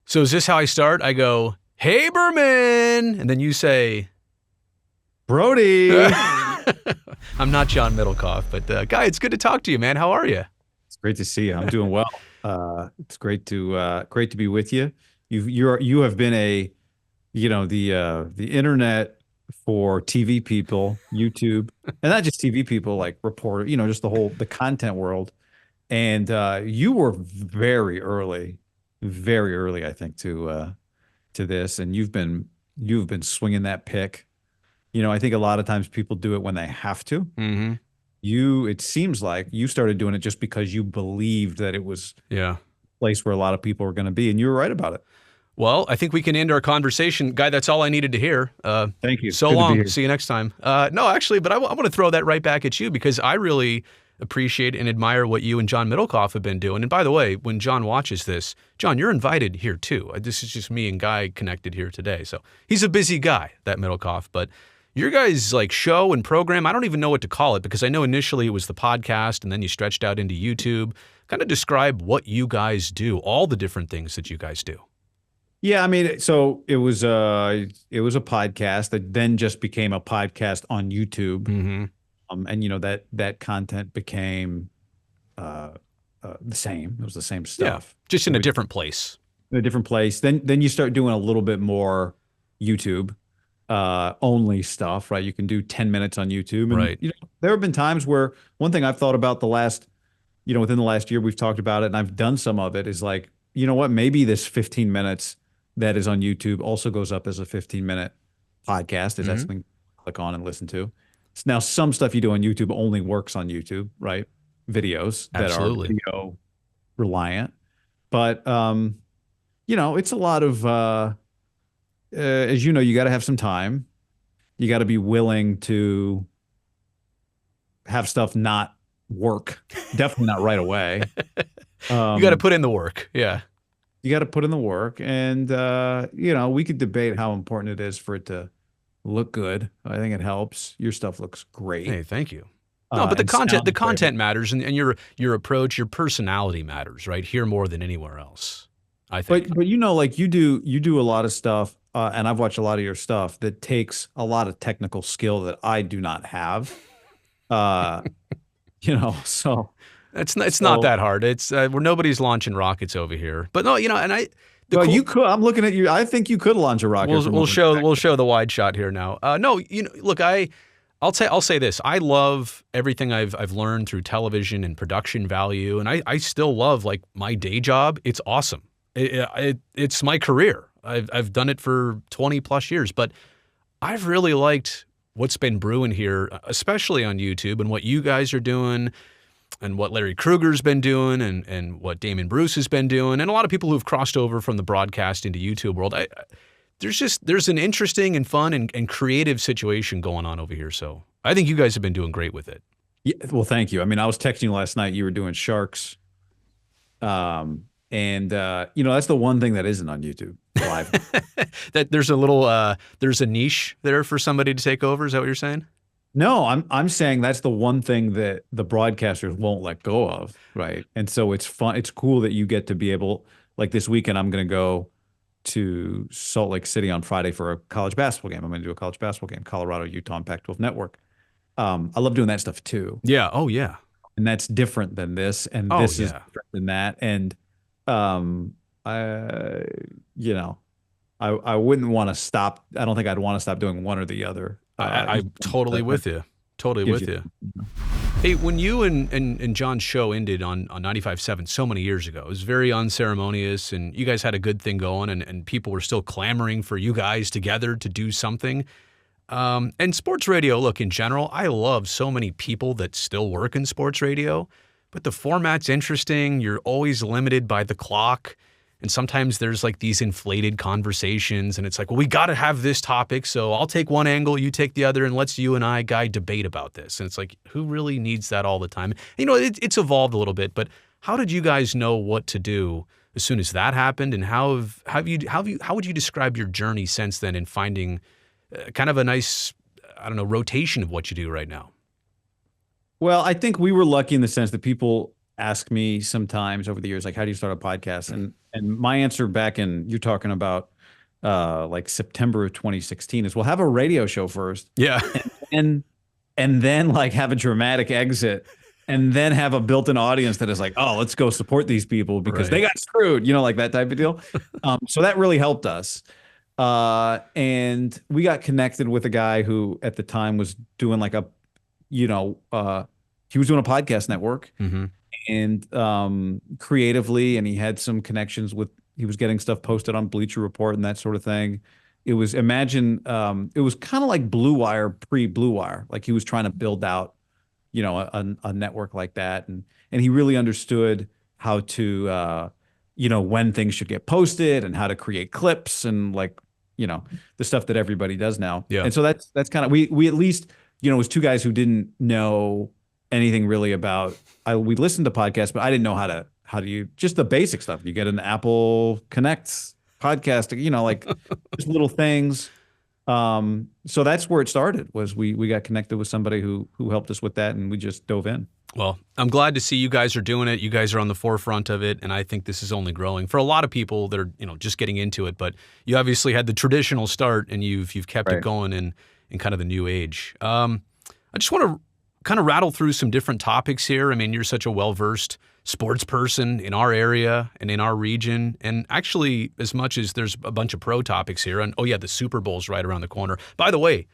So is this how I start? I go, Haberman, and then you say, Brody. I'm not John Middlekauff, but Guy, it's good to talk to you, man. How are you? It's great to see you. I'm doing well. It's great to be with you. You have been the internet for TV people, YouTube, and not just TV people, like reporter, just the content world. And you were very early, I think, to this, and you've been swinging that pick. I think a lot of times people do it when they have to. Mm-hmm. It seems like you started doing it just because you believed that it was a place where a lot of people were going to be, and you were right about it. Well, I think we can end our conversation. Guy, that's all I needed to hear. Thank you. So long. See you next time. No, actually, but I want to throw that right back at you because I really appreciate and admire what you and John Middlekauff have been doing. And by the way, when John watches this, John, you're invited here too. This is just me and Guy connected here today. So he's a busy guy, that Middlekauff, but your guys' show and program, I don't even know what to call it because I know initially it was the podcast and then you stretched out into YouTube. Kind of describe what you guys do, all the different things that you guys do. Yeah, I mean, so it was a podcast that then just became a podcast on YouTube. Mm-hmm. And that content became the same. It was the same stuff. Yeah, just in a different place. In a different place. Then you start doing a little bit more YouTube only stuff, right? You can do 10 minutes on YouTube. And, right. There have been times where one thing I've thought about within the last year, we've talked about it and I've done some of it is like, you know what, maybe this 15 minutes that is on YouTube also goes up as a 15-minute podcast. Is that something to click on and listen to? So now some stuff you do on YouTube only works on YouTube, right? Videos that are video reliant. But, it's a lot of, as you know, you got to have some time. You got to be willing to have stuff not work. Definitely not right away. You got to put in the work. Yeah. You got to put in the work. And, we could debate how important it is for it to look good. I think it helps. Your stuff looks great. Hey, thank you. No, but the content matters and your approach, your personality matters, right? Here more than anywhere else, I think. But you do a lot of stuff, and I've watched a lot of your stuff that takes a lot of technical skill that I do not have. So it's not that hard. It's where nobody's launching rockets over here. But no, you could. I'm looking at you. I think you could launch a rocket. We'll show the wide shot here now. No, look, I'll say this. I love everything I've learned through television and production value, and I still love my day job. It's awesome. It's my career. I've done it for 20 plus years, but I've really liked what's been brewing here, especially on YouTube and what you guys are doing and what Larry Krueger's been doing and what Damon Bruce has been doing and a lot of people who've crossed over from the broadcast into YouTube world. There's an interesting and fun and creative situation going on over here. So I think you guys have been doing great with it. Yeah, well, thank you. I mean, I was texting you last night. You were doing sharks. That's the one thing that isn't on YouTube live. That there's a niche there for somebody to take over. Is that what you're saying? No, I'm saying that's the one thing that the broadcasters won't let go of, right? And so it's fun. It's cool that you get to be able, like this weekend, I'm going to go to Salt Lake City on Friday for a college basketball game. I'm going to do a college basketball game, Colorado, Utah, and Pac-12 Network. I love doing that stuff too. Yeah. Oh, yeah. And that's different than this, and this is different than that. And I wouldn't want to stop. I don't think I'd want to stop doing one or the other. I'm totally with you. Totally with you. Hey, when you and John's show ended on 95.7 so many years ago, it was very unceremonious, and you guys had a good thing going, and people were still clamoring for you guys together to do something. And sports radio, look, in general, I love so many people that still work in sports radio, but the format's interesting. You're always limited by the clock. And sometimes there's these inflated conversations and it's well, we got to have this topic. So I'll take one angle, you take the other, and let's you and I, Guy, debate about this. And it's who really needs that all the time? It's evolved a little bit, but how did you guys know what to do as soon as that happened? And how would you describe your journey since then in finding kind of a nice, rotation of what you do right now? Well, I think we were lucky in the sense that people ask me sometimes over the years, like, how do you start a podcast? And my answer back in, you're talking about like September of 2016 is, we'll have a radio show first. Yeah. And then like have a dramatic exit, and then have a built-in audience that is like, oh, let's go support these people because they got screwed, like that type of deal. So that really helped us. And we got connected with a guy who at the time was doing like he was doing a podcast network, and creatively, and he had some connections with, he was getting stuff posted on Bleacher Report and that sort of thing. It was, imagine, it was kind of like Blue Wire, pre-Blue Wire. Like he was trying to build out, a network like that. And he really understood how to, when things should get posted and how to create clips and like, the stuff that everybody does now. Yeah. And so that's kind of, we at least, it was two guys who didn't know anything really about, we listened to podcasts, but I didn't know how do you, just the basic stuff. You get an Apple Connect podcast, like just little things. So that's where it started, was we got connected with somebody who helped us with that, and we just dove in. Well, I'm glad to see you guys are doing it. You guys are on the forefront of it, and I think this is only growing for a lot of people that are, just getting into it. But you obviously had the traditional start, and you've kept it going in kind of the new age. I just want to kind of rattle through some different topics here. I mean, you're such a well-versed sports person in our area and in our region. And actually, as much as there's a bunch of pro topics here, and the Super Bowl's right around the corner. By the way,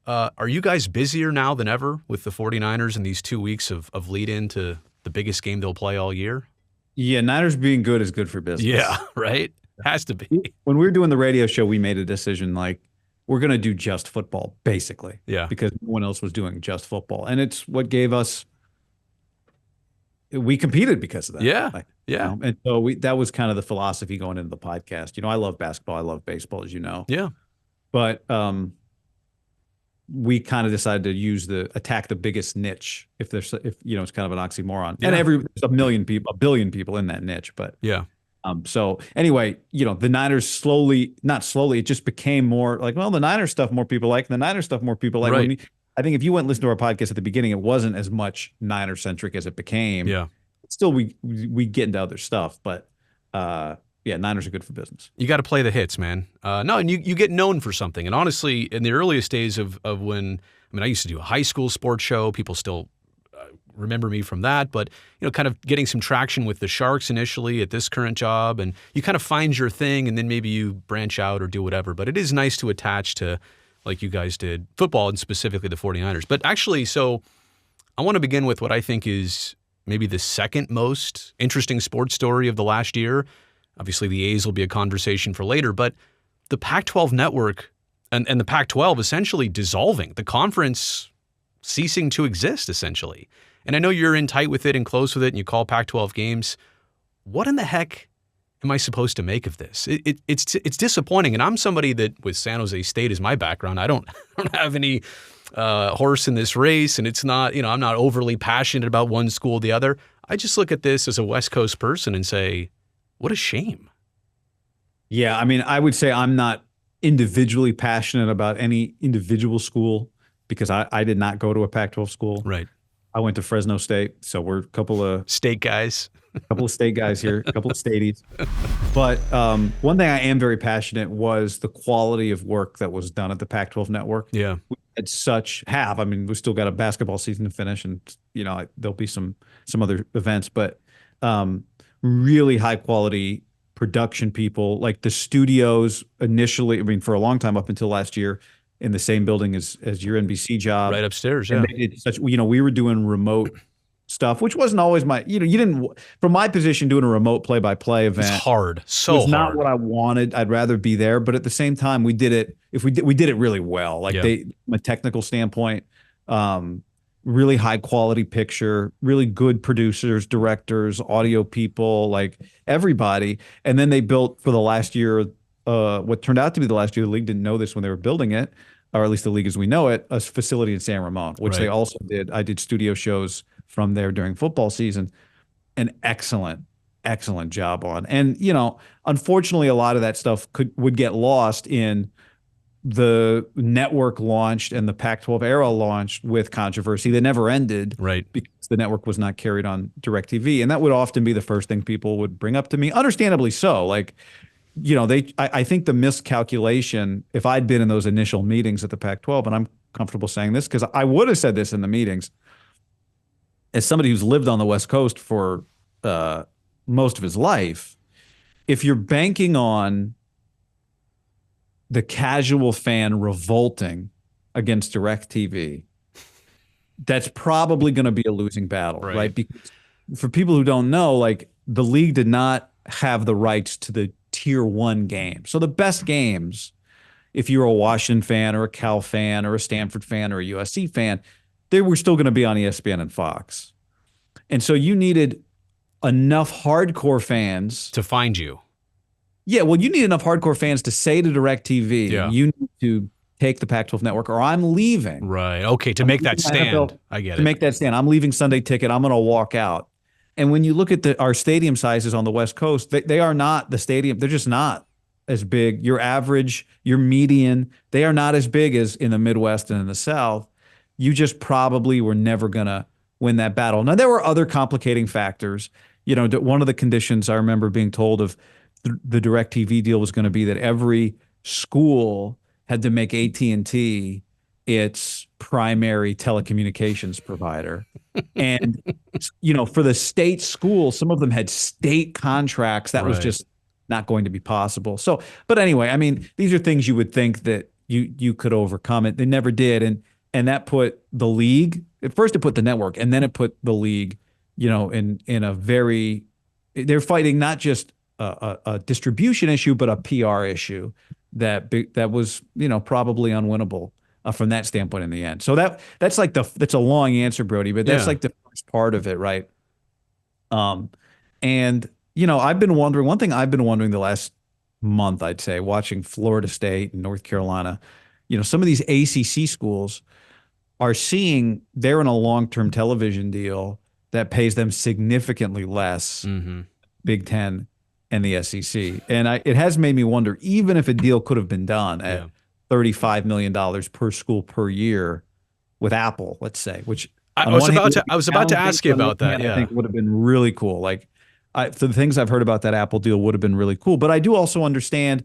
are you guys busier now than ever with the 49ers in these 2 weeks of lead into the biggest game they'll play all year? Yeah, Niners being good is good for business. Yeah, right? Has to be. When we were doing the radio show, we made a decision like, we're going to do just football, basically. Yeah. Because no one else was doing just football. And it's what gave us, we competed because of that. Yeah. And so that was kind of the philosophy going into the podcast. I love basketball. I love baseball, as you know. Yeah. But we kind of decided to attack the biggest niche, if it's kind of an oxymoron. Yeah. And there's a billion people in that niche. But yeah. So anyway, the Niners not slowly, it just became more like, well, the Niners stuff more people like, and the Niners stuff more people like. Right. I think if you went and listened to our podcast at the beginning, it wasn't as much Niner centric as it became. Yeah. Still, we get into other stuff, but Niners are good for business. You got to play the hits, man. No, and you get known for something. And honestly, in the earliest days of when, I used to do a high school sports show. People still remember me from that, but kind of getting some traction with the Sharks initially at this current job, and you kind of find your thing, and then maybe you branch out or do whatever. But it is nice to attach to, like you guys did, football and specifically the 49ers. But actually, so I want to begin with what I think is maybe the second most interesting sports story of the last year. Obviously, the A's will be a conversation for later, but the Pac-12 network and the Pac-12 essentially dissolving, the conference ceasing to exist, essentially. And I know you're in tight with it and close with it, and you call Pac-12 games. What in the heck am I supposed to make of this? It's disappointing, and I'm somebody that, with San Jose State as my background, I don't have any horse in this race, and it's not, I'm not overly passionate about one school or the other. I just look at this as a West Coast person and say, what a shame. Yeah, I would say I'm not individually passionate about any individual school because I did not go to a Pac-12 school. Right. I went to Fresno State, so we're a couple of state guys. A couple of state guys here, a couple of staties. But one thing I am very passionate was the quality of work that was done at the Pac-12 network. Yeah. We had we still got a basketball season to finish, and there'll be some other events, but really high quality production people, like the studios initially, for a long time up until last year, in the same building as your NBC job. Right upstairs, yeah. We were doing remote stuff, which wasn't always my, you didn't, from my position, doing a remote play-by-play event. It's hard, so hard. Not what I wanted. I'd rather be there, but at the same time, we did it really well. Like from a technical standpoint, really high quality picture, really good producers, directors, audio people, like everybody. And then they built for the last year, what turned out to be the last year. The league didn't know this when they were building it, or at least the league as we know it, a facility in San Ramon, which they also did. I did studio shows from there during football season. An excellent job on. And, unfortunately, a lot of that stuff would get lost in the network launched and the Pac-12 era launched with controversy that never ended, Right. because the network was not carried on DirecTV. And that would often be the first thing people would bring up to me, understandably so. Like, I think the miscalculation, if I'd been in those initial meetings at the Pac-12, and I'm comfortable saying this because I would have said this in the meetings, as somebody who's lived on the West Coast for most of his life, if you're banking on the casual fan revolting against DirecTV, that's probably going to be a losing battle, right? Because for people who don't know, like, the league did not have the rights to the tier 1 game. So the best games, if you're a Washington fan or a Cal fan or a Stanford fan or a USC fan, they were still going to be on ESPN and Fox. And so you needed enough hardcore fans to find you. Yeah, well, you need enough hardcore fans to say to DirecTV, Yeah. you need to take the Pac-12 network or I'm leaving. Right. Okay, to make that stand. I get it. To make that stand. I'm leaving Sunday Ticket. I'm going to walk out. And when you look at our stadium sizes on the West Coast, they are not the stadium. They're just not as big. Your average, your median, they are not as big as in the Midwest and in the South. You just probably were never going to win that battle. Now, there were other complicating factors. One of the conditions I remember being told of the DirecTV deal was going to be that every school had to make AT&T its primary telecommunications provider. And, for the state schools, some of them had state contracts. That was just not going to be possible. So, but anyway, I mean, these are things you would think that you could overcome it. They never did. And that put the league, at first it put the network, and then it put the league, in a very, they're fighting not just a distribution issue, but a PR issue that was, probably unwinnable from that standpoint in the end. So that's a long answer, Brody, but that's like the first part of it, right? And I've been wondering, one thing I've been wondering the last month, I'd say, watching Florida State and North Carolina, some of these ACC schools are seeing they're in a long-term television deal that pays them significantly less, Big Ten and the SEC. And it has made me wonder, even if a deal could have been done at $35 million per school per year with Apple, let's say, which I was about to ask you about that. I think would have been really cool. Like, the things I've heard about that Apple deal would have been really cool. But I do also understand,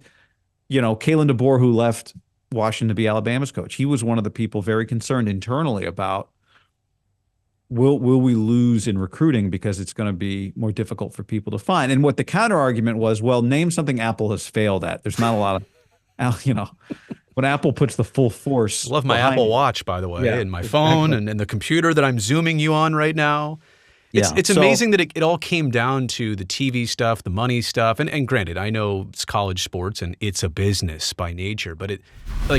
Kalen DeBoer, who left Washington to be Alabama's coach, he was one of the people very concerned internally about, will we lose in recruiting because it's going to be more difficult for people to find? And what the counter argument was, well, name something Apple has failed at. There's not a lot of, when Apple puts the full force. I love my Apple Watch, by the way, and my phone and the computer that I'm zooming you on right now. It's amazing that it all came down to the TV stuff, the money stuff. And granted, I know it's college sports and it's a business by nature, but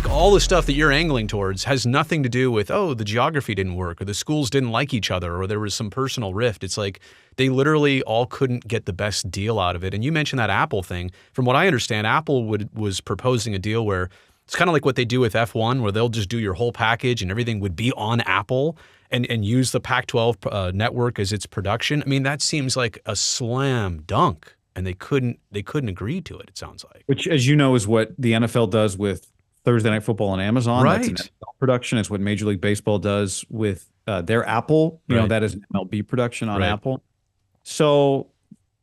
all the stuff that you're angling towards has nothing to do with, the geography didn't work or the schools didn't like each other or there was some personal rift. It's like they literally all couldn't get the best deal out of it. And you mentioned that Apple thing. From what I understand, Apple was proposing a deal where it's kind of like what they do with F1, where they'll just do your whole package and everything would be on Apple. And use the Pac-12 network as its production. I mean, that seems like a slam dunk, and they couldn't agree to it. It sounds like, which, as you know, is what the NFL does with Thursday Night Football on Amazon. Right. That's an NFL production. It's what Major League Baseball does with their Apple. That is an MLB production on Apple. So,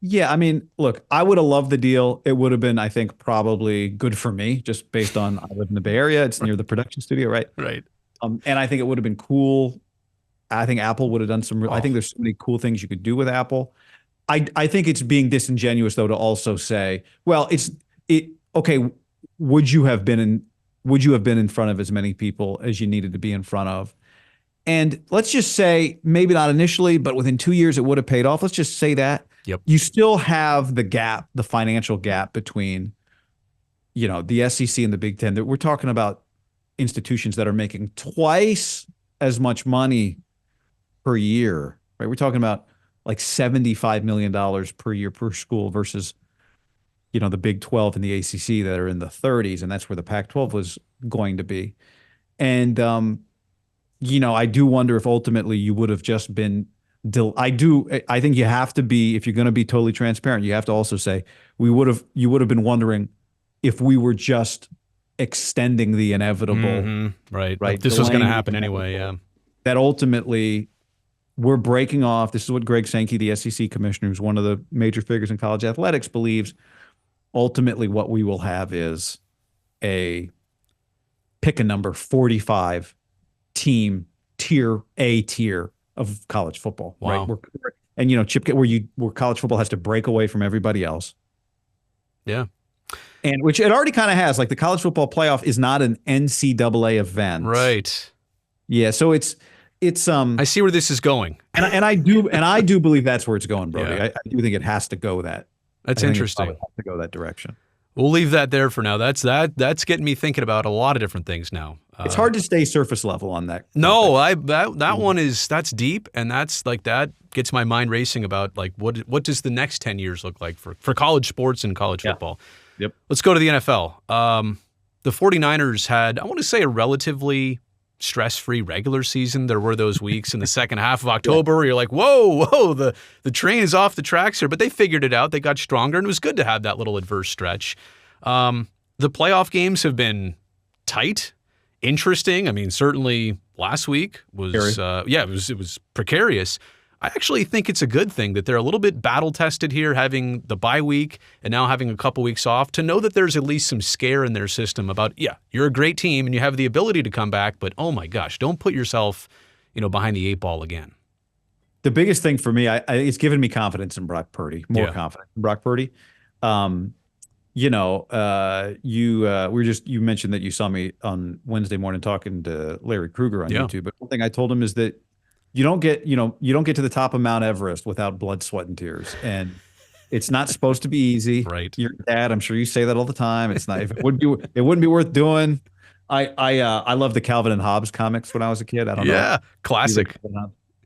yeah, I mean, look, I would have loved the deal. It would have been, I think, probably good for me, just based on I live in the Bay Area. It's near the production studio, right? Right. And I think it would have been cool. I think Apple would have done some. I think there's so many cool things you could do with Apple. I think it's being disingenuous though to also say, well, okay. Would you have been in front of as many people as you needed to be in front of? And let's just say, maybe not initially, but within 2 years it would have paid off. Let's just say that. Yep. You still have the gap, the financial gap between, the SEC and the Big Ten. That we're talking about institutions that are making twice as much money per year, right? We're talking about like $75 million per year per school versus, the Big 12 and the ACC that are in the 30s, and that's where the Pac-12 was going to be. And, I do wonder if ultimately you would have just been. I think you have to be, if you're going to be totally transparent, you have to also say you would have been wondering if we were just extending the inevitable, Right. right? This was going to Delaying the happen anyway. inevitable. Yeah. That ultimately we're breaking off. This is what Greg Sankey, the SEC commissioner, who's one of the major figures in college athletics, believes. Ultimately, what we will have is a pick a number 45 team tier of college football. Wow. Right. And Chip, where college football has to break away from everybody else. Yeah. And which it already kind of has. Like the college football playoff is not an NCAA event. Right. Yeah. So it's I see where this is going. and I do believe that's where it's going, Brody. Yeah. I do think it has to go that. That's interesting. It has to go that direction. We'll leave that there for now. That's getting me thinking about a lot of different things now. It's hard to stay surface level on that. No, that one that's deep, and that's like that gets my mind racing about like what does the next 10 years look like for college sports and college football. Yep. Let's go to the NFL. The 49ers had, I want to say, a relatively stress-free regular season. There were those weeks in the second half of October where you're like, whoa, the train is off the tracks here. But they figured it out. They got stronger, and it was good to have that little adverse stretch. The playoff games have been tight, interesting. I mean, certainly last week was, it was precarious. I actually think it's a good thing that they're a little bit battle-tested here, having the bye week and now having a couple weeks off, to know that there's at least some scare in their system about, you're a great team and you have the ability to come back, but oh my gosh, don't put yourself, behind the eight ball again. The biggest thing for me, it's given me confidence in Brock Purdy, more confidence in Brock Purdy. You mentioned that you saw me on Wednesday morning talking to Larry Krueger on YouTube, but one thing I told him is that you don't get to the top of Mount Everest without blood, sweat, and tears. And it's not supposed to be easy. Right. Your dad, I'm sure you say that all the time. It's not, it wouldn't be worth doing. I love the Calvin and Hobbes comics when I was a kid. I don't know. Yeah. Classic.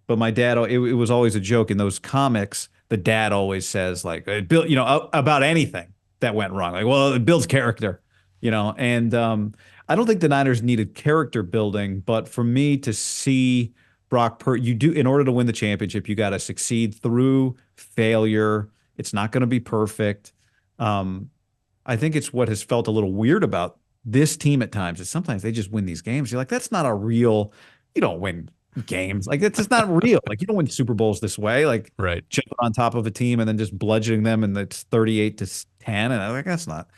But my dad, it was always a joke in those comics. The dad always says like, Bill, about anything that went wrong. Like, well, it builds character, and I don't think the Niners needed character building, but for me to see Brock Purdy, in order to win the championship, you got to succeed through failure. It's not going to be perfect. I think it's what has felt a little weird about this team at times is sometimes they just win these games. You're like, that's not you don't win games. Like, it's just not real. Like, you don't win Super Bowls this way. Like, right. Jumping on top of a team and then just bludgeoning them and it's 38-10. And I'm like, that's not.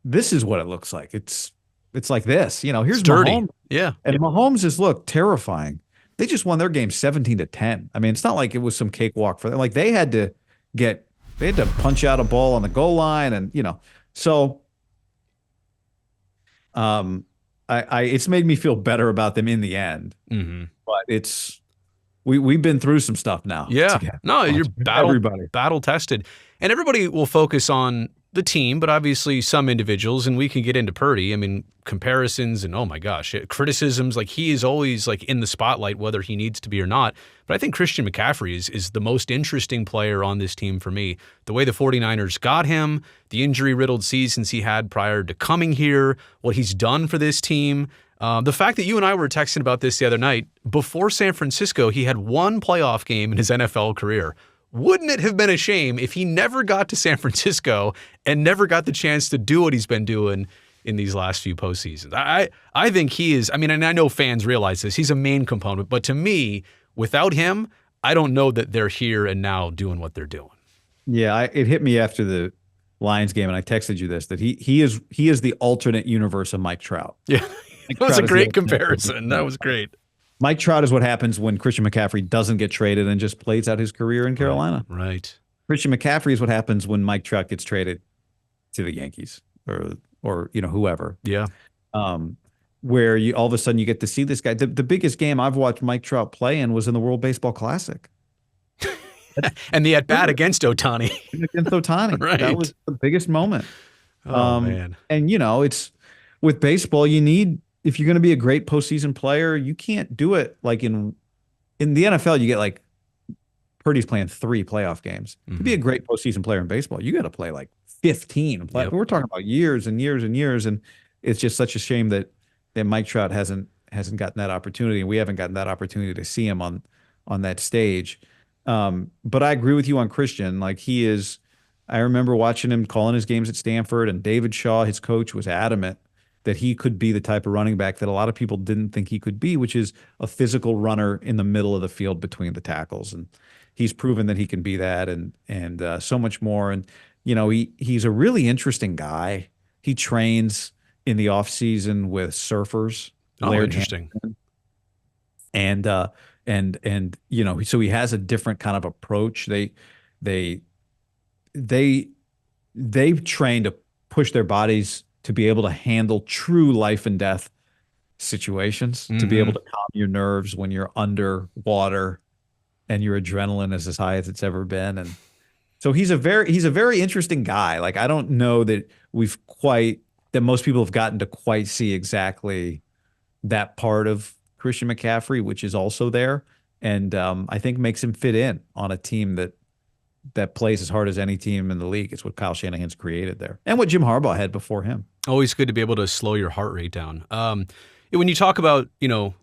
This is what it looks like. It's like this, here's dirty. Mahomes. Yeah. And Mahomes is terrifying. They just won their game 17-10. I mean, it's not like it was some cakewalk for them. Like they had to punch out a ball on the goal line and, so it's made me feel better about them in the end. Mm-hmm. But we've been through some stuff now. Yeah. No, you're battle tested. And everybody will focus on the team, but obviously some individuals, and we can get into Purdy. I mean, comparisons and, oh my gosh, criticisms, like he is always like in the spotlight, whether he needs to be or not. But I think Christian McCaffrey is the most interesting player on this team for me. The way the 49ers got him, the injury-riddled seasons he had prior to coming here, what he's done for this team. The fact that you and I were texting about this the other night, before San Francisco, he had one playoff game in his NFL career. Wouldn't it have been a shame if he never got to San Francisco and never got the chance to do what he's been doing in these last few postseasons? I think he is, I mean, and I know fans realize this, he's a main component, but to me, without him, I don't know that they're here and now doing what they're doing. Yeah, it hit me after the Lions game, and I texted you this, that he is the alternate universe of Mike Trout. Yeah, that was a great comparison. That was great. Mike Trout is what happens when Christian McCaffrey doesn't get traded and just plays out his career in Carolina. Right. Christian McCaffrey is what happens when Mike Trout gets traded to the Yankees or whoever. Yeah. Where you all of a sudden you get to see this guy. The biggest game I've watched Mike Trout play in was in the World Baseball Classic. And the at-bat against Ohtani. Against Ohtani. Right. That was the biggest moment. Oh, man. And, it's with baseball, you need, if you're going to be a great postseason player, you can't do it like in the NFL. You get like Purdy's playing 3 playoff games. To be a great postseason player in baseball, you got to play like 15. Yep. We're talking about years and years and years, and it's just such a shame that Mike Trout hasn't gotten that opportunity, and we haven't gotten that opportunity to see him on that stage. But I agree with you on Christian. Like he is I remember watching him calling his games at Stanford, and David Shaw, his coach, was adamant that he could be the type of running back that a lot of people didn't think he could be, which is a physical runner in the middle of the field between the tackles. And he's proven that he can be that, and so much more. And he's a really interesting guy. He trains in the off season with surfers. Oh, interesting. So he has a different kind of approach. They train to push their bodies to be able to handle true life and death situations, to be able to calm your nerves when you're underwater and your adrenaline is as high as it's ever been. And so he's a very interesting guy. Like, I don't know that most people have gotten to quite see exactly that part of Christian McCaffrey, which is also there. And I think makes him fit in on a team that plays as hard as any team in the league. It's what Kyle Shanahan's created there, and what Jim Harbaugh had before him. Always good to be able to slow your heart rate down. When you talk about,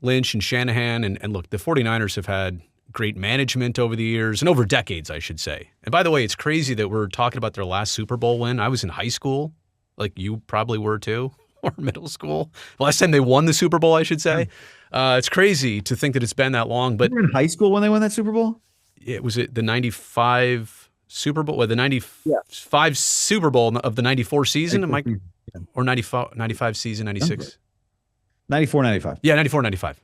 Lynch and Shanahan, and look, the 49ers have had great management over the years, and over decades, I should say. And by the way, it's crazy that we're talking about their last Super Bowl win. I was in high school, like you probably were too, or middle school. The last time they won the Super Bowl, I should say. It's crazy to think that it's been that long. But you were in high school when they won that Super Bowl? Was it the 95 Super Bowl? Well, the 95 Super Bowl of the 94 season? Or 95 season, 96? 94, 95. Yeah, 94, 95.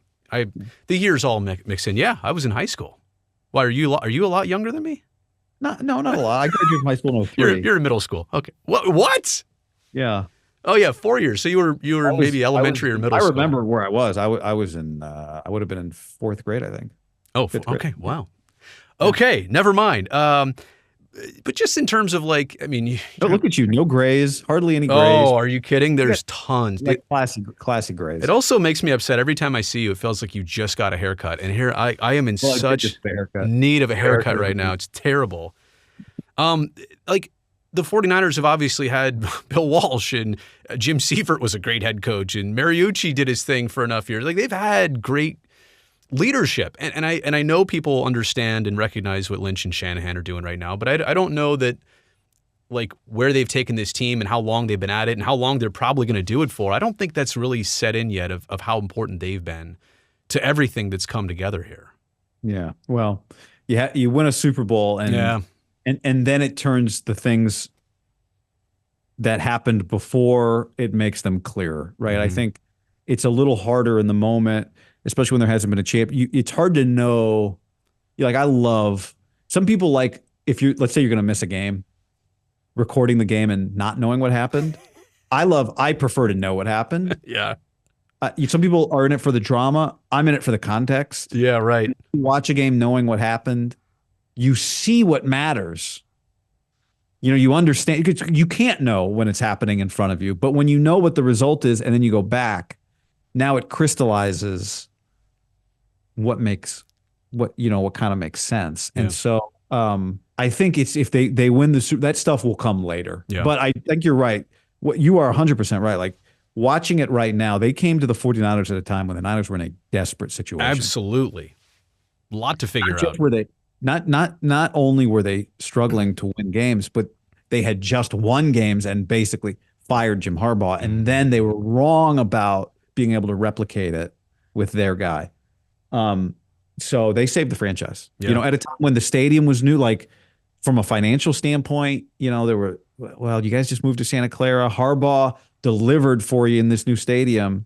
The years all mix in. Yeah, I was in high school. Why, are you a lot younger than me? No, not a lot. I graduated from high school in 03. You're in middle school. Okay. What? Yeah. Oh yeah, 4 years. So you were maybe elementary or middle school. I remember where I was. I was in. I would have been in fourth grade, I think. Oh, okay. Wow. Okay, never mind. But just in terms of look at you. No grays. Hardly any grays. Oh, are you kidding? There's tons. Like classy grays. It also makes me upset every time I see you. It feels like you just got a haircut, and here I am in such need of a haircut right now. It's terrible. The 49ers have obviously had Bill Walsh, and Jim Seifert was a great head coach, and Mariucci did his thing for enough years. Like, they've had great leadership, and I know people understand and recognize what Lynch and Shanahan are doing right now, but I don't know that where they've taken this team and how long they've been at it and how long they're probably going to do it for. I don't think that's really set in yet of how important they've been to everything that's come together here. Yeah. Well, you win a Super Bowl, and then it turns the things that happened before, it makes them clearer, right? Mm-hmm. I think it's a little harder in the moment, especially when there hasn't been a champ. It's hard to know. I love some people, let's say you're going to miss a game, recording the game and not knowing what happened. I prefer to know what happened. Yeah. Some people are in it for the drama. I'm in it for the context. Yeah, right. You watch a game knowing what happened. You see what matters. You understand. You can't know when it's happening in front of you, but when you know what the result is, and then you go back, now it crystallizes what kind of makes sense. Yeah. And so I think if they win that stuff will come later. Yeah. But I think you're right. You are 100% right. Like, watching it right now, they came to the 49ers at a time when the Niners were in a desperate situation. Absolutely. A lot to figure out. Not only were they struggling to win games, but they had just won games and basically fired Jim Harbaugh. And then they were wrong about being able to replicate it with their guy. So they saved the franchise. Yeah. At a time when the stadium was new, from a financial standpoint, you guys just moved to Santa Clara. Harbaugh delivered for you in this new stadium,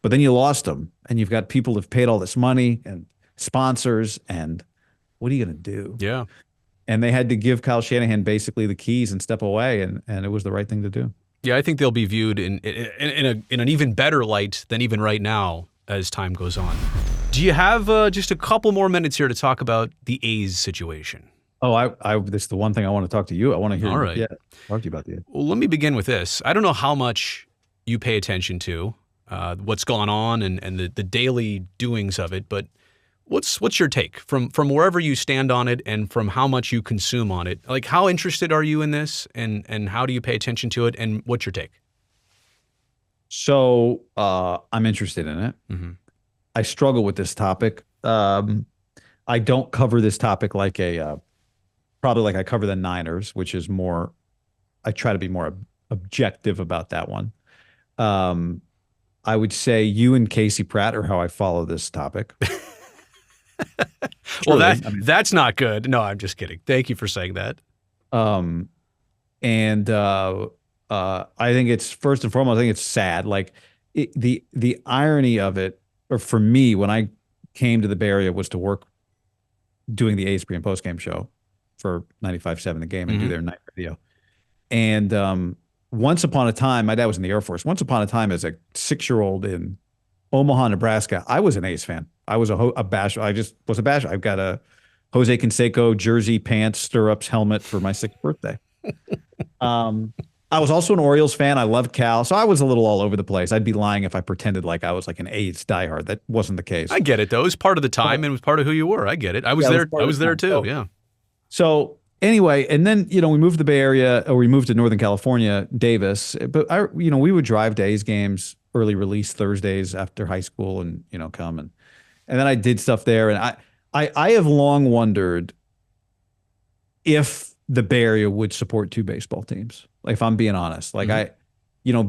but then you lost them, and you've got people who've paid all this money and sponsors, and what are you going to do? Yeah. And they had to give Kyle Shanahan basically the keys and step away, and it was the right thing to do. Yeah, I think they'll be viewed in an even better light than even right now as time goes on. Do you have just a couple more minutes here to talk about the A's situation? Oh, this is the one thing I want to talk to you. I want to hear. All right. Talk to you about the A's. Well, let me begin with this. I don't know how much you pay attention to what's going on and the daily doings of it, but what's your take from wherever you stand on it and from how much you consume on it? Like, how interested are you in this, and how do you pay attention to it, and what's your take? So I'm interested in it. Mm-hmm. I struggle with this topic. I don't cover this topic like a probably like I cover the Niners, which is more, I try to be more objective about that one. Um, I would say you and Casey Pratt are how I follow this topic. Well, Truly, I mean, that's not good. No, I'm just kidding. Thank you for saying that. um, and I think it's first and foremost, I think it's sad. Like the irony of it, or for me, when I came to the Bay Area, was to work doing the A's pre and post game show for 95.7 The Game and do their night radio. And once upon a time, my dad was in the Air Force. Once upon a time, as a 6-year-old in Omaha, Nebraska, I was an A's fan. I was a basher. I just was a basher. I've got a Jose Canseco jersey, pants, stirrups, helmet for my 6th birthday. I was also an Orioles fan. I loved Cal. So I was a little all over the place. I'd be lying if I pretended like I was like an A's diehard. That wasn't the case. I get it, though. It was part of the time and it was part of who you were. I get it. I was there. I was there too. Yeah. So anyway, and then, we moved to the Bay Area, or we moved to Northern California, Davis. But we would drive to A's games, early release Thursdays after high school, and come and then I did stuff there. And I have long wondered if the Bay Area would support 2 baseball teams. Like, if I'm being honest, like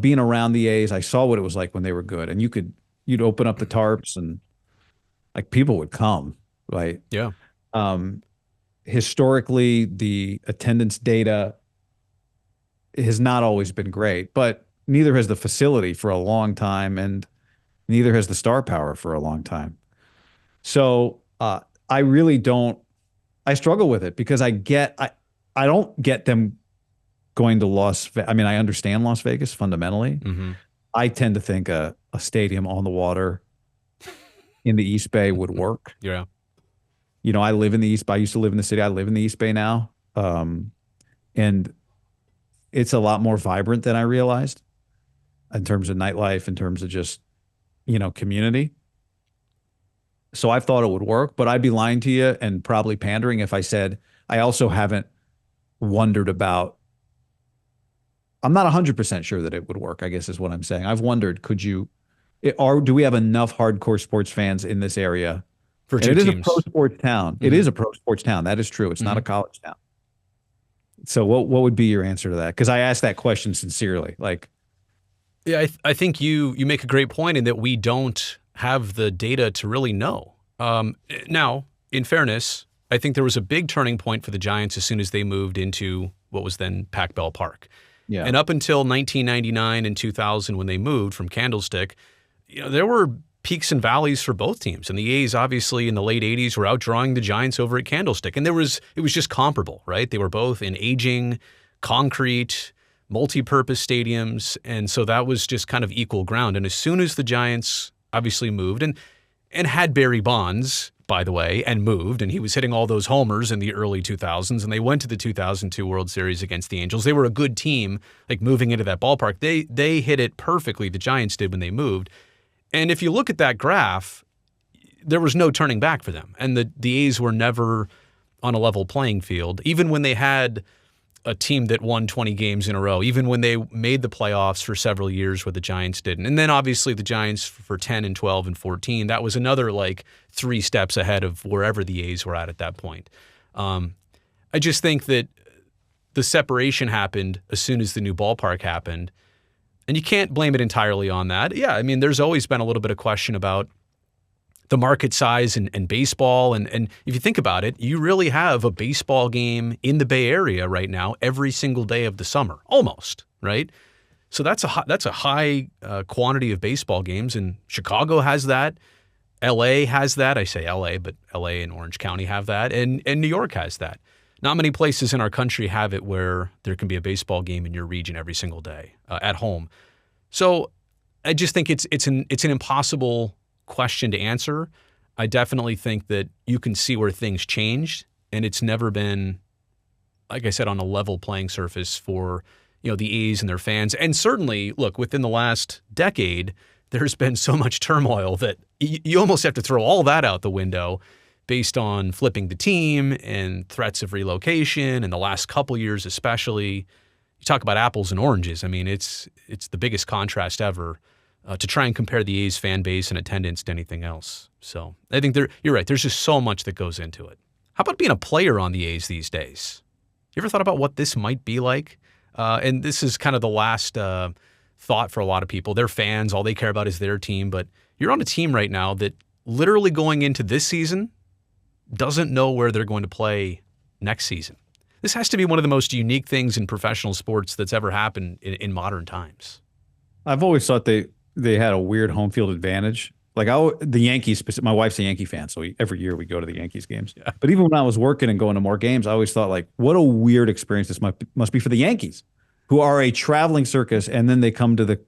being around the A's, I saw what it was like when they were good, and you'd open up the tarps and like people would come, right? Yeah. Historically, the attendance data has not always been great, but neither has the facility for a long time, and neither has the star power for a long time. So I really don't. I struggle with it because I don't get them going to Las Vegas. I mean, I understand Las Vegas fundamentally. Mm-hmm. I tend to think a stadium on the water in the East Bay would work. Yeah. I live in the East Bay. I used to live in the city. I live in the East Bay now. And it's a lot more vibrant than I realized in terms of nightlife, in terms of just, community. So I thought it would work, but I'd be lying to you and probably pandering if I said I also haven't wondered about. I'm not 100% sure that it would work, I guess is what I'm saying. I've wondered, do we have enough hardcore sports fans in this area? For 2 teams. It is a pro sports town. Mm-hmm. It is a pro sports town. That is true. It's not a college town. So what would be your answer to that? Because I asked that question sincerely. Yeah, I think you make a great point in that we don't have the data to really know. Now, in fairness, I think there was a big turning point for the Giants as soon as they moved into what was then Pac-12 Park. Yeah. And up until 1999 and 2000, when they moved from Candlestick, there were peaks and valleys for both teams. And the A's, obviously, in the late 80s were outdrawing the Giants over at Candlestick. And it was just comparable, right? They were both in aging, concrete, multi-purpose stadiums. And so that was just kind of equal ground. And as soon as the Giants obviously moved and had Barry Bonds, by the way, and moved, and he was hitting all those homers in the early 2000s, and they went to the 2002 World Series against the Angels. They were a good team, like moving into that ballpark. They hit it perfectly, the Giants did, when they moved. And if you look at that graph, there was no turning back for them. And the A's were never on a level playing field, even when they had a team that won 20 games in a row, even when they made the playoffs for several years where the Giants didn't. And then obviously the Giants for 10 and 12 and 14, that was another 3 steps ahead of wherever the A's were at that point. I just think that the separation happened as soon as the new ballpark happened. And you can't blame it entirely on that. Yeah, I mean, there's always been a little bit of question about the market size and baseball. And if you think about it, you really have a baseball game in the Bay Area right now every single day of the summer, almost, right? So that's a high quantity of baseball games. And Chicago has that. LA has that. I say LA, but LA and Orange County have that. And New York has that. Not many places in our country have it where there can be a baseball game in your region every single day at home. So I just think it's an impossible question to answer. I definitely think that you can see where things changed, and it's never been, like I said, on a level playing surface for the A's and their fans. And certainly, look, within the last decade, there's been so much turmoil that you almost have to throw all that out the window based on flipping the team and threats of relocation. And the last couple years especially, you talk about apples and oranges. I mean, it's the biggest contrast ever to try and compare the A's fan base and attendance to anything else. So I think you're right. There's just so much that goes into it. How about being a player on the A's these days? You ever thought about what this might be like? And this is kind of the last thought for a lot of people. They're fans. All they care about is their team. But you're on a team right now that literally going into this season doesn't know where they're going to play next season. This has to be one of the most unique things in professional sports that's ever happened in modern times. I've always thought they had a weird home field advantage. Like the Yankees, my wife's a Yankee fan, so every year we go to the Yankees games. Yeah. But even when I was working and going to more games, I always thought, like, what a weird experience this must be for the Yankees, who are a traveling circus, and then they come to the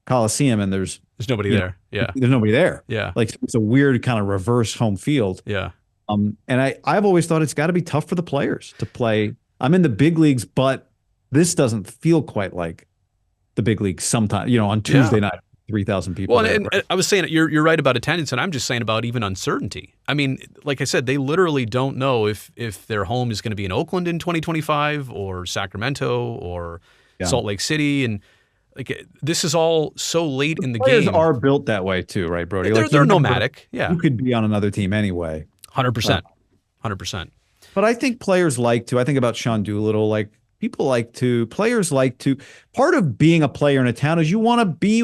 Coliseum and there's nobody there. Yeah, there's nobody there. Yeah, like it's a weird kind of reverse home field. Yeah. And I've always thought it's got to be tough for the players to play. I'm in the big leagues, but this doesn't feel quite like the big leagues sometimes, on Tuesday night, 3,000 people. Well, and I was saying, you're right about attendance, and I'm just saying about even uncertainty. I mean, like I said, they literally don't know if their home is going to be in Oakland in 2025 or Sacramento or Salt Lake City. And like, this is all so late in the players game. Are built that way too, right, Brody? They're nomadic. Yeah. You could be on another team anyway. 100%. 100%. But I think players I think about Sean Doolittle, players like to, part of being a player in a town is you want to be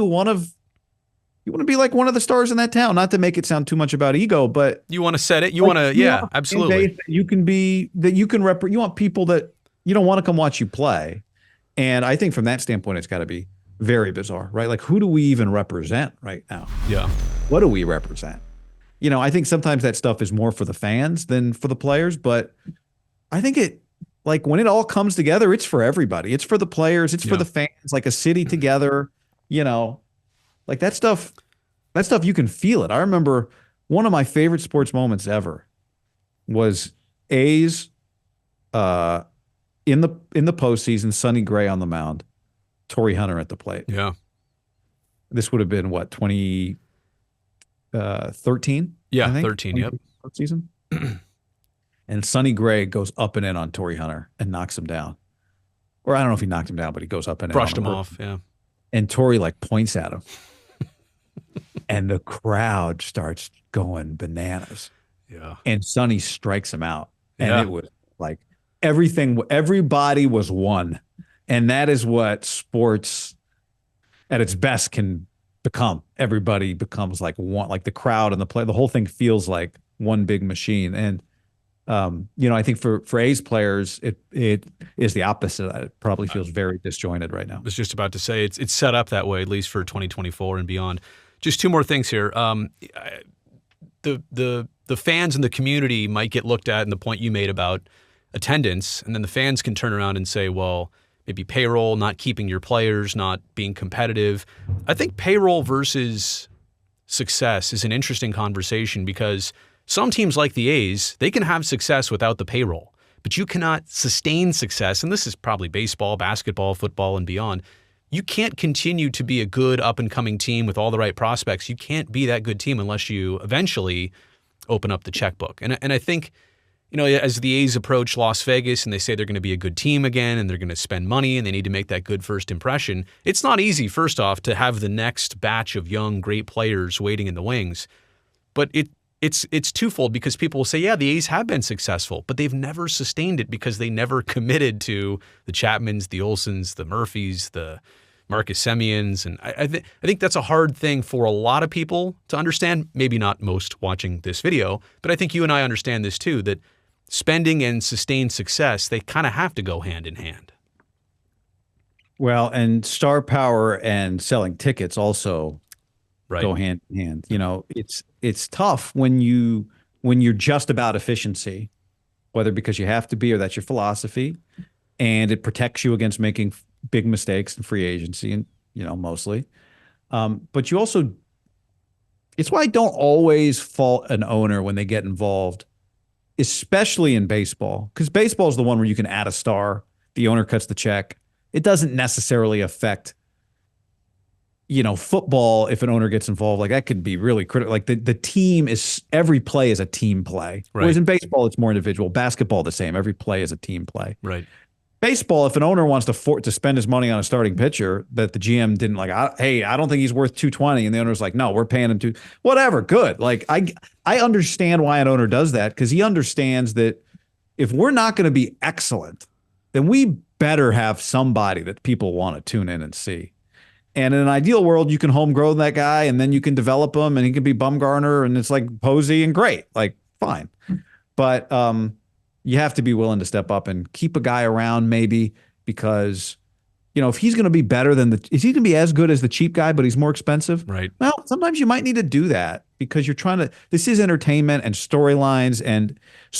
like one of the stars in that town, not to make it sound too much about ego, but you want to set it. You want to, absolutely. You want people that, want to come watch you play. And I think from that standpoint, it's got to be very bizarre, right? Like, who do we even represent right now? Yeah. What do we represent? I think sometimes that stuff is more for the fans than for the players, but I think when it all comes together, it's for everybody. It's for the players. It's for the fans, like a city together, like that stuff you can feel it. I remember one of my favorite sports moments ever was A's in the postseason, Sonny Gray on the mound, Torrey Hunter at the plate. Yeah. This would have been what, 2013? Yeah, 13, yep. Season. And Sonny Gray goes up and in on Torrey Hunter and knocks him down. Or I don't know if he knocked him down, but he goes up and brushed him off, yeah. And Torrey points at him. And the crowd starts going bananas. Yeah. And Sonny strikes him out. And it was like everybody was one. And that is what sports at its best can become. Everybody becomes like one, like the crowd and the whole thing feels like one big machine. And I think for A's players, it is the opposite. It probably feels very disjointed right now. I was just about to say it's set up that way, at least for 2024 and beyond. Just two more things here. The fans and the community might get looked at in the point you made about attendance, and then the fans can turn around and say, well, maybe payroll, not keeping your players, not being competitive. I think payroll versus success is an interesting conversation because some teams like the A's, they can have success without the payroll, but you cannot sustain success. And this is probably baseball, basketball, football, and beyond. You can't continue to be a good up-and-coming team with all the right prospects. You can't be that good team unless you eventually open up the checkbook. And I think, as the A's approach Las Vegas and they say they're going to be a good team again and they're going to spend money and they need to make that good first impression, it's not easy, first off, to have the next batch of young, great players waiting in the wings. But it's twofold because people will say, yeah, the A's have been successful, but they've never sustained it because they never committed to the Chapmans, the Olsons, the Murphys, the Marcus Semyons. And I think that's a hard thing for a lot of people to understand, maybe not most watching this video, but I think you and I understand this too, that spending and sustained success, they kind of have to go hand in hand. Well, and star power and selling tickets also go hand in hand. It's tough when you're just about efficiency, whether because you have to be or that's your philosophy, and it protects you against making big mistakes in free agency and mostly. But you also, it's why I don't always fault an owner when they get involved, especially in baseball, because baseball is the one where you can add a star, the owner cuts the check. It doesn't necessarily affect football. If an owner gets involved, like that could be really critical. Like the team is, every play is a team play. Right. Whereas in baseball, it's more individual. Basketball, the same. Every play is a team play. Right. Baseball, if an owner wants to spend his money on a starting pitcher that the GM didn't like, hey, I don't think he's worth 220, and the owner's like, no, we're paying him whatever, good. Like I understand why an owner does that because he understands that if we're not going to be excellent, then we better have somebody that people want to tune in and see. And in an ideal world, you can homegrow that guy and then you can develop him and he can be Bumgarner and it's like Posey and great, like fine. But you have to be willing to step up and keep a guy around maybe because, if he's going to be better than is he going to be as good as the cheap guy, but he's more expensive? Right. Well, sometimes you might need to do that because you're trying to, this is entertainment and storylines. And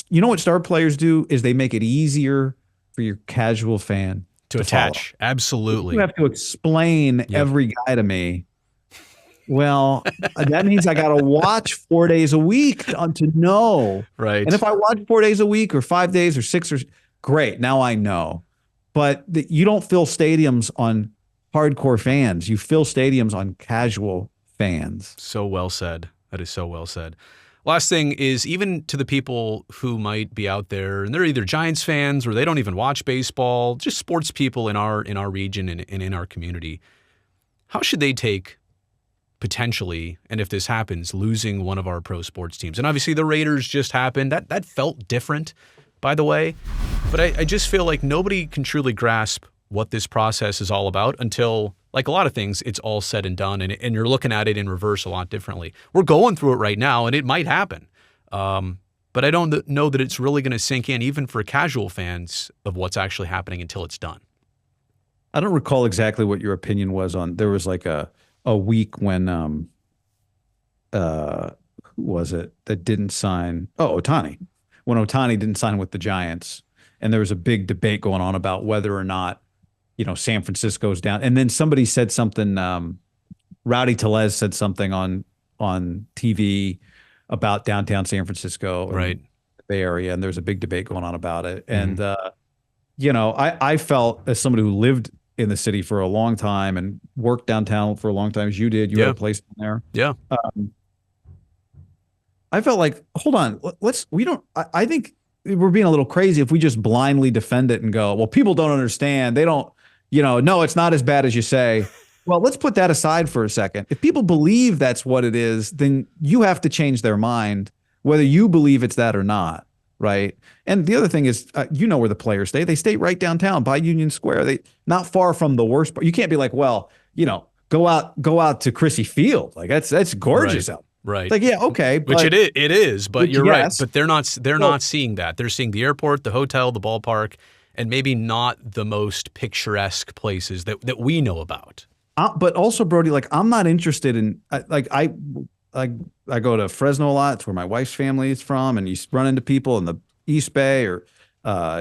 you know what star players do is they make it easier for your casual fan to attach. Follow. Absolutely. You have to explain every guy to me. Well, that means I got to watch 4 days a week to know. Right. And if I watch 4 days a week or 5 days or 6 or great, now I know. But you don't fill stadiums on hardcore fans. You fill stadiums on casual fans. So well said. That is so well said. Last thing is, even to the people who might be out there and they're either Giants fans or they don't even watch baseball, just sports people in our region and in our community, how should they take potentially, and if this happens, losing one of our pro sports teams? And obviously the Raiders just happened. That felt different, by the way. But I just feel like nobody can truly grasp what this process is all about until, like a lot of things, it's all said and done, and you're looking at it in reverse a lot differently. We're going through it right now, and it might happen. But I don't know that it's really going to sink in, even for casual fans, of what's actually happening until it's done. I don't recall exactly what your opinion was on. There was like a week when who was it that didn't sign? Oh, Ohtani. When Ohtani didn't sign with the Giants, and there was a big debate going on about whether or not, San Francisco's down. And then somebody said something, Rowdy Tellez said something on TV about downtown San Francisco, right, the Bay Area, and there's a big debate going on about it. And I felt, as somebody who lived in the city for a long time and worked downtown for a long time, as you did, you had a place down there. Yeah. I felt like, hold on, I think we're being a little crazy if we just blindly defend it and go, well, people don't understand. They don't, no, it's not as bad as you say. Well, let's put that aside for a second. If people believe that's what it is, then you have to change their mind, whether you believe it's that or not. Right. And the other thing is, where the players stay. They stay right downtown by Union Square. They not far from the worst part. You can't be like, well, go out to Chrissy Field. Like that's gorgeous out. Right. Like, yeah, okay. Which it is, but you're right. But they're not seeing that. They're seeing the airport, the hotel, the ballpark, and maybe not the most picturesque places that we know about. But also, Brody, like, I'm not interested in, I go to Fresno a lot. It's where my wife's family is from, and you run into people in the East Bay or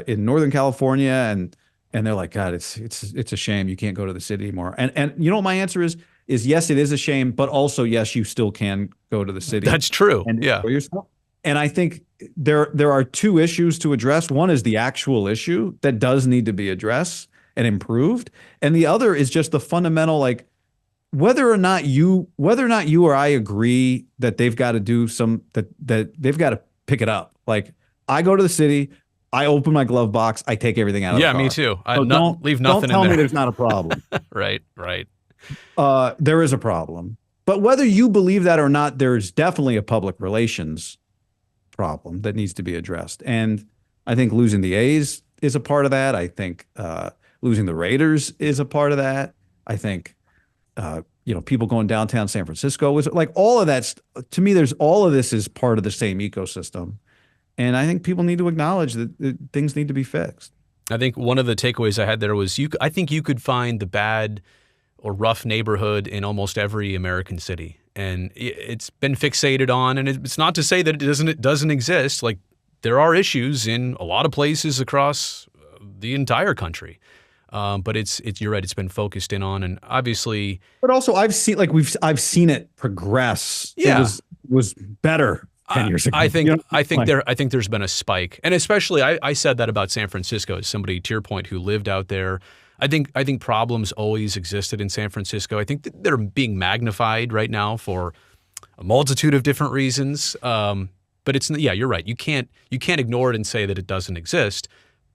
in Northern California, and they're like, God, it's a shame you can't go to the city anymore. And you know what my answer is yes, it is a shame, but also yes, you still can go to the city. That's true. And enjoy yourself. And I think there are two issues to address. One is the actual issue that does need to be addressed and improved, and the other is just the fundamental, like, whether or not you or I agree that they've got to do that they've got to pick it up. Like, I go to the city, I open my glove box, I take everything out of the car. Yeah, me too. Don't leave nothing in there. Don't tell me there's not a problem. Right. There is a problem. But whether you believe that or not, there's definitely a public relations problem that needs to be addressed. And I think losing the A's is a part of that. I think losing the Raiders is a part of that. I think people going downtown San Francisco was like all of that. To me, all of this is part of the same ecosystem. And I think people need to acknowledge that things need to be fixed. I think one of the takeaways I had there was I think you could find the bad or rough neighborhood in almost every American city. And it's been fixated on, and it's not to say that it doesn't exist. Like, there are issues in a lot of places across the entire country. But you're right, it's been focused in on, and obviously. But also I've seen it progress. Yeah. It was better 10 years ago. I think there's been a spike. And especially I said that about San Francisco as somebody, to your point, who lived out there. I think problems always existed in San Francisco. I think they're being magnified right now for a multitude of different reasons. But you're right. You can't ignore it and say that it doesn't exist.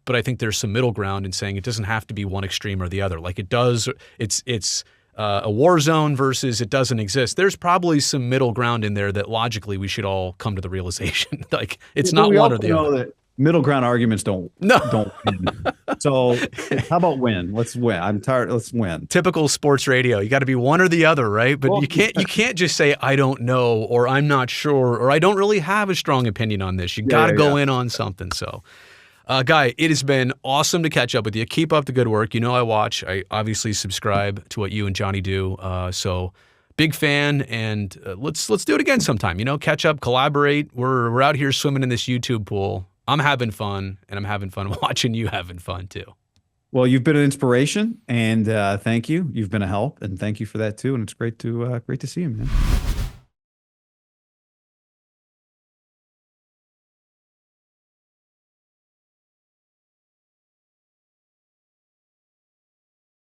But I think there's some middle ground in saying it doesn't have to be one extreme or the other. Like, it does. It's a war zone versus it doesn't exist. There's probably some middle ground in there that logically we should all come to the realization. Like, it's not one or the other. middle ground arguments don't No. win. So how about win? Let's win. I'm tired. Let's win. Typical sports radio. You got to be one or the other, right? But Well, you can't just say I don't know or I'm not sure or I don't really have a strong opinion on this. You got to go in on something. So, Guy, it has been awesome to catch up with you. Keep up the good work. You know I watch. I obviously subscribe to what you and Johnny do. So big fan, and let's do it again sometime. You know, catch up, collaborate. We're out here swimming in this YouTube pool. I'm having fun, and I'm having fun watching you having fun too. Well, you've been an inspiration, and thank you. You've been a help, and thank you for that too. And it's great to see you, man.